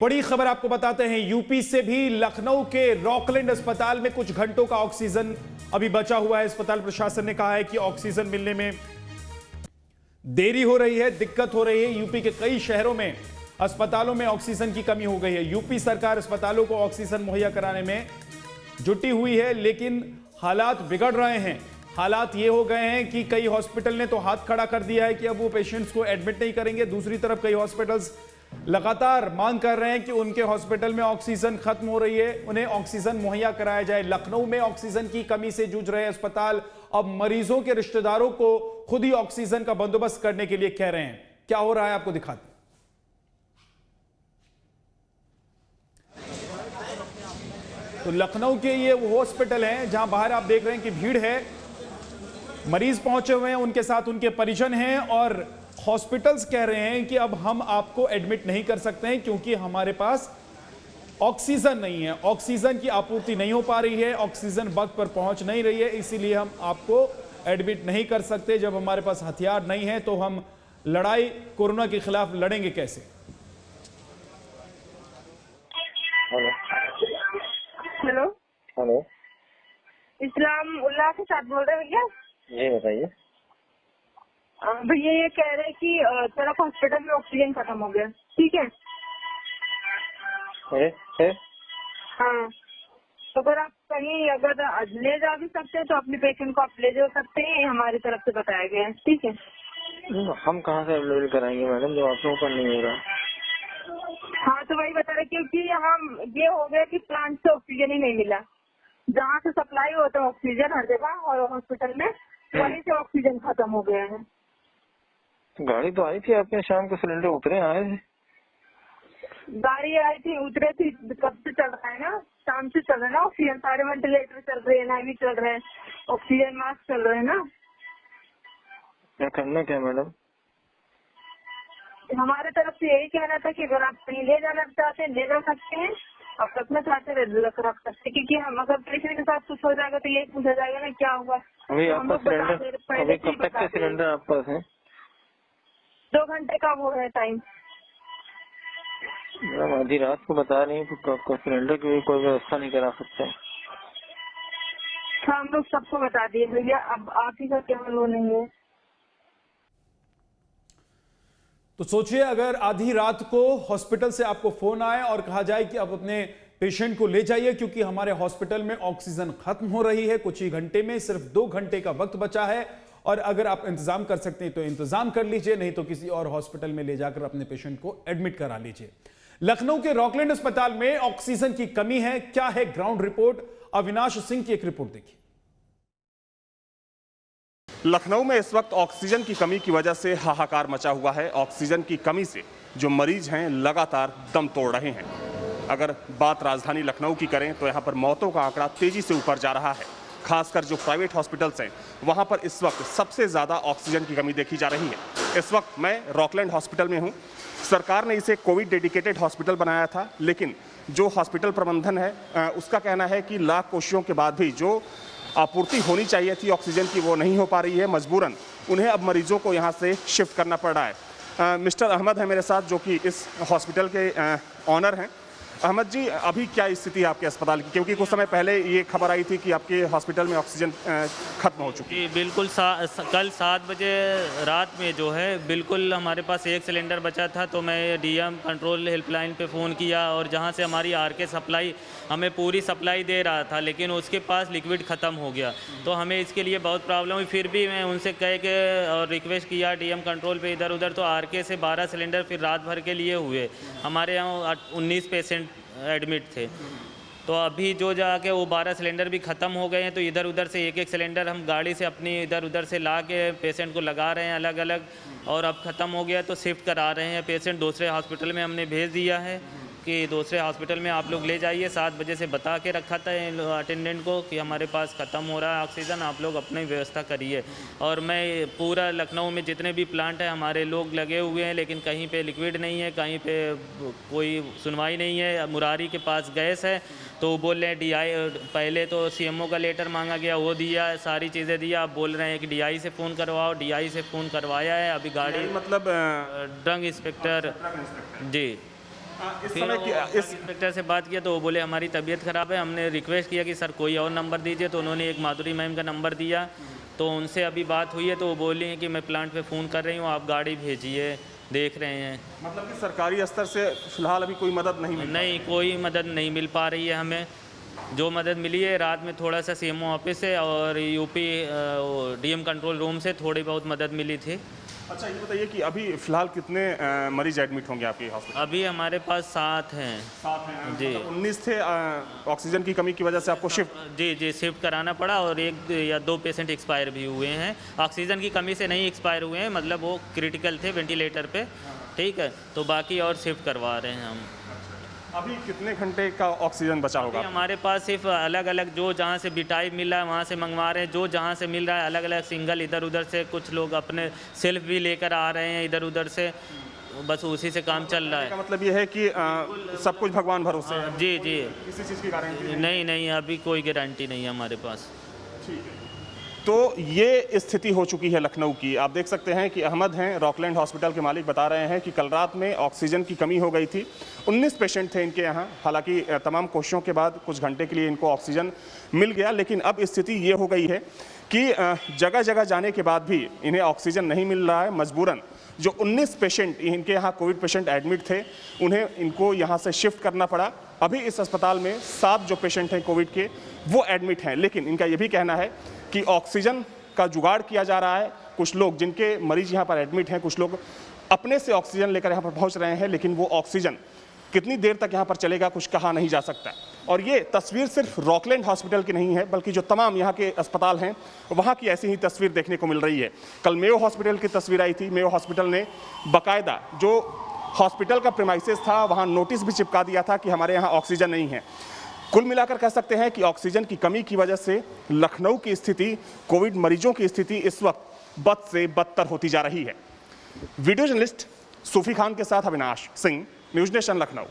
बड़ी खबर आपको बताते हैं, यूपी से भी लखनऊ के रॉकलैंड अस्पताल में कुछ घंटों का ऑक्सीजन अभी बचा हुआ है। अस्पताल प्रशासन ने कहा है कि ऑक्सीजन मिलने में देरी हो रही है, दिक्कत हो रही है। यूपी के कई शहरों में अस्पतालों में ऑक्सीजन की कमी हो गई है। यूपी सरकार अस्पतालों को ऑक्सीजन मुहैया कराने में जुटी हुई है, लेकिन हालात बिगड़ रहे हैं। हालात ये हो गए हैं कि कई हॉस्पिटल ने तो हाथ खड़ा कर दिया है कि अब वो पेशेंट्स को एडमिट नहीं करेंगे। दूसरी तरफ कई हॉस्पिटल्स लगातार मांग कर रहे हैं कि उनके हॉस्पिटल में ऑक्सीजन खत्म हो रही है, उन्हें ऑक्सीजन मुहैया कराया जाए। लखनऊ में ऑक्सीजन की कमी से जूझ रहे अस्पताल अब मरीजों के रिश्तेदारों को खुद ही ऑक्सीजन का बंदोबस्त करने के लिए कह रहे हैं। क्या हो रहा है आपको दिखाते हैं। तो लखनऊ के ये वो हॉस्पिटल हैं जहां बाहर आप देख रहे हैं कि भीड़ है, मरीज पहुंचे हुए हैं, उनके साथ उनके परिजन हैं और हॉस्पिटल्स कह रहे हैं कि अब हम आपको एडमिट नहीं कर सकते हैं क्योंकि हमारे पास ऑक्सीजन नहीं है, ऑक्सीजन की आपूर्ति नहीं हो पा रही है, ऑक्सीजन वक्त पर पहुंच नहीं रही है, इसीलिए हम आपको एडमिट नहीं कर सकते। जब हमारे पास हथियार नहीं है तो हम लड़ाई कोरोना के खिलाफ लड़ेंगे कैसे। हेलो हेलो हेलो इस्लाम उल्लाह के साथ बोल रहे हैं भैया? जी बताइए। भैया ये कह रहे हैं कि तेरा हॉस्पिटल में ऑक्सीजन खत्म हो गया, ठीक है? हाँ, तो अगर आप कहीं अगर ले जा भी सकते हैं तो अपने पेशेंट को आप ले जा सकते हैं, हमारी तरफ से बताया गया है, ठीक है? हम कहाँ से अवेलेबल कराएंगे मैडम, जो आप लोगों का नहीं हो रहा। हाँ तो वही बता रहे क्योंकि हम ये हो गया कि प्लांट से ऑक्सीजन ही नहीं मिला, जहाँ से सप्लाई होता है ऑक्सीजन हर जगह और हॉस्पिटल में वहीं से ऑक्सीजन खत्म हो गया है। गाड़ी तो आई थी आपके, शाम को सिलेंडर उतरे आए थे। गाड़ी आई थी उतरे थी, कब से चल रहा है ना, शाम से चल रहा है ना ऑक्सीजन, सारे वेंटिलेटर चल रहे हैं, NIV चल रहे हैं, ऑक्सीजन मास्क चल रहे हैं ना। क्या करना क्या मैडम? हमारे तरफ से यही कहना था कि अगर आप कहीं ले जाना चाहते हैं ले जा सकते हैं, आप रखना चाहते हैं रख सकते हैं, क्योंकि हम अगर पेशेंट के साथ कुछ हो जाएगा तो यही पूछा जाएगा ना क्या हुआ। अभी आपका सिलेंडर, अभी कब तक के सिलेंडर आपके पास है? 2 घंटे का वो है टाइम। मैडम आधी रात को बता रही हूँ तो आपका सिलेंडर की भी कोई व्यवस्था नहीं करा सकते। हाँ हम लोग सबको बता दिए भैया, अब आप ही का केवल वो नहीं है। तो सोचिए अगर आधी रात को हॉस्पिटल से आपको फोन आए और कहा जाए कि आप अपने पेशेंट को ले जाइए क्योंकि हमारे हॉस्पिटल में ऑक्सीजन खत्म हो रही है, कुछ ही घंटे में, सिर्फ 2 घंटे का वक्त बचा है और अगर आप इंतजाम कर सकते हैं तो इंतजाम कर लीजिए, नहीं तो किसी और हॉस्पिटल में ले जाकर अपने पेशेंट को एडमिट करा लीजिए। लखनऊ के रॉकलैंड अस्पताल में ऑक्सीजन की कमी है, क्या है ग्राउंड रिपोर्ट, अविनाश सिंह की एक रिपोर्ट देखिए। लखनऊ में इस वक्त ऑक्सीजन की कमी की वजह से हाहाकार मचा हुआ है। ऑक्सीजन की कमी से जो मरीज हैं लगातार दम तोड़ रहे हैं। अगर बात राजधानी लखनऊ की करें तो यहाँ पर मौतों का आंकड़ा तेजी से ऊपर जा रहा है। खासकर जो प्राइवेट हॉस्पिटल्स हैं वहाँ पर इस वक्त सबसे ज़्यादा ऑक्सीजन की कमी देखी जा रही है। इस वक्त मैं रॉकलैंड हॉस्पिटल में हूँ। सरकार ने इसे कोविड डेडिकेटेड हॉस्पिटल बनाया था, लेकिन जो हॉस्पिटल प्रबंधन है उसका कहना है कि लाख कोशिशों के बाद भी जो आपूर्ति होनी चाहिए थी ऑक्सीजन की वो नहीं हो पा रही है। मजबूरन उन्हें अब मरीजों को यहाँ से शिफ्ट करना पड़ रहा है। मिस्टर अहमद है मेरे साथ जो कि इस हॉस्पिटल के ऑनर हैं। अहमद जी, अभी क्या स्थिति है आपके अस्पताल की, क्योंकि कुछ समय पहले ये खबर आई थी कि आपके हॉस्पिटल में ऑक्सीजन खत्म हो चुकी है? जी बिल्कुल, कल 7 बजे रात में जो है बिल्कुल हमारे पास 1 सिलेंडर बचा था, तो मैं DM कंट्रोल हेल्पलाइन पे फ़ोन किया और जहाँ से हमारी RK सप्लाई हमें पूरी सप्लाई दे रहा था, लेकिन उसके पास लिक्विड ख़त्म हो गया, तो हमें इसके लिए बहुत प्रॉब्लम हुई। फिर भी मैं उनसे कह के और रिक्वेस्ट किया DM कंट्रोल पे इधर उधर, तो RK से 12 सिलेंडर फिर रात भर के लिए हुए। हमारे यहाँ 19 पेशेंट एडमिट थे, तो अभी जो जाके वो 12 सिलेंडर भी ख़त्म हो गए हैं, तो इधर उधर से एक सिलेंडर हम गाड़ी से अपनी इधर उधर से ला के पेशेंट को लगा रहे हैं अलग अलग, और अब ख़त्म हो गया तो शिफ्ट करा रहे हैं पेशेंट। दूसरे हॉस्पिटल में हमने भेज दिया है कि दूसरे हॉस्पिटल में आप लोग ले जाइए। 7 बजे से बता के रखा था अटेंडेंट को कि हमारे पास ख़त्म हो रहा है ऑक्सीजन, आप लोग अपनी व्यवस्था करिए। और मैं पूरा लखनऊ में जितने भी प्लांट हैं हमारे लोग लगे हुए हैं, लेकिन कहीं पे लिक्विड नहीं है, कहीं पे कोई सुनवाई नहीं है। मुरारी के पास गैस है तो बोल रहे हैं DI, पहले तो CMO का लेटर मांगा गया, वो दिया, सारी चीज़ें दिया, आप बोल रहे हैं कि DI से फ़ोन करवाओ, DI से फ़ोन करवाया है। अभी गाड़ी मतलब ड्रग इंस्पेक्टर जी इस फिर समय वो की इस इंस्पेक्टर से बात किया तो वो बोले हमारी तबीयत ख़राब है। हमने रिक्वेस्ट किया कि सर कोई और नंबर दीजिए, तो उन्होंने एक माधुरी मैम का नंबर दिया। तो उनसे अभी बात हुई है तो वो बोली हैं कि मैं प्लांट पे फ़ोन कर रही हूँ, आप गाड़ी भेजिए, देख रहे हैं। मतलब कि सरकारी स्तर से फिलहाल अभी कोई मदद नहीं मिली। नहीं, कोई मदद नहीं मिल पा रही है हमें। जो मदद मिली है रात में थोड़ा सा सीएमओ ऑफिस से और यूपी डीएम कंट्रोल रूम से थोड़ी बहुत मदद मिली थी। अच्छा, ये बताइए कि अभी फिलहाल कितने मरीज एडमिट होंगे आपके हॉस्पिटल? अभी हमारे पास 7 हैं। 7 हैं। जी। मतलब 19 थे, ऑक्सीजन की कमी की वजह से आपको शिफ्ट। जी शिफ्ट कराना पड़ा और 1 या 2 पेशेंट एक्सपायर भी हुए हैं। ऑक्सीजन की कमी से नहीं एक्सपायर हुए हैं, मतलब वो क्रिटिकल थे वेंटिलेटर पे, ठीक है। तो बाकी और शिफ्ट करवा रहे हैं हम। अभी कितने घंटे का ऑक्सीजन बचा होगा? अभी हमारे पास सिर्फ अलग अलग जो जहाँ से बिटाई मिल रहा है वहाँ से मंगवा रहे हैं, जो जहाँ से मिल रहा है अलग अलग सिंगल इधर उधर से। कुछ लोग अपने सेल्फ भी लेकर आ रहे हैं इधर उधर से, बस उसी से काम चल रहा का है। मतलब ये है कि सब कुछ भगवान भरोसे है, जी किसी चीज़ की गारंटी नहीं अभी कोई गारंटी नहीं है हमारे पास। ठीक है। तो ये स्थिति हो चुकी है लखनऊ की। आप देख सकते हैं कि अहमद हैं, रॉकलैंड हॉस्पिटल के मालिक, बता रहे हैं कि कल रात में ऑक्सीजन की कमी हो गई थी। 19 पेशेंट थे इनके यहाँ। हालांकि तमाम कोशिशों के बाद कुछ घंटे के लिए इनको ऑक्सीजन मिल गया, लेकिन अब स्थिति ये हो गई है कि जगह जगह जाने के बाद भी इन्हें ऑक्सीजन नहीं मिल रहा है। मजबूरन जो 19 पेशेंट इनके यहाँ कोविड पेशेंट एडमिट थे, उन्हें इनको यहाँ से शिफ्ट करना पड़ा। अभी इस अस्पताल में 7 जो पेशेंट हैं कोविड के, वो एडमिट हैं। लेकिन इनका ये भी कहना है कि ऑक्सीजन का जुगाड़ किया जा रहा है। कुछ लोग जिनके मरीज यहाँ पर एडमिट हैं, कुछ लोग अपने से ऑक्सीजन लेकर यहाँ पर पहुँच रहे हैं, लेकिन वो ऑक्सीजन कितनी देर तक यहाँ पर चलेगा कुछ कहा नहीं जा सकता। और ये तस्वीर सिर्फ रॉकलैंड हॉस्पिटल की नहीं है, बल्कि जो तमाम यहाँ के अस्पताल हैं वहाँ की ऐसी ही तस्वीर देखने को मिल रही है। कल मेयो हॉस्पिटल की तस्वीर आई थी। मेयो हॉस्पिटल ने बाकायदा जो हॉस्पिटल का प्रीमाइसेस था वहाँ नोटिस भी चिपका दिया था कि हमारे यहाँ ऑक्सीजन नहीं है। कुल मिलाकर कह सकते हैं कि ऑक्सीजन की कमी की वजह से लखनऊ की स्थिति, कोविड मरीजों की स्थिति इस वक्त बद से बदतर होती जा रही है। वीडियो जर्नलिस्ट सूफी खान के साथ अविनाश सिंह, न्यूज़ नेशन लखनऊ।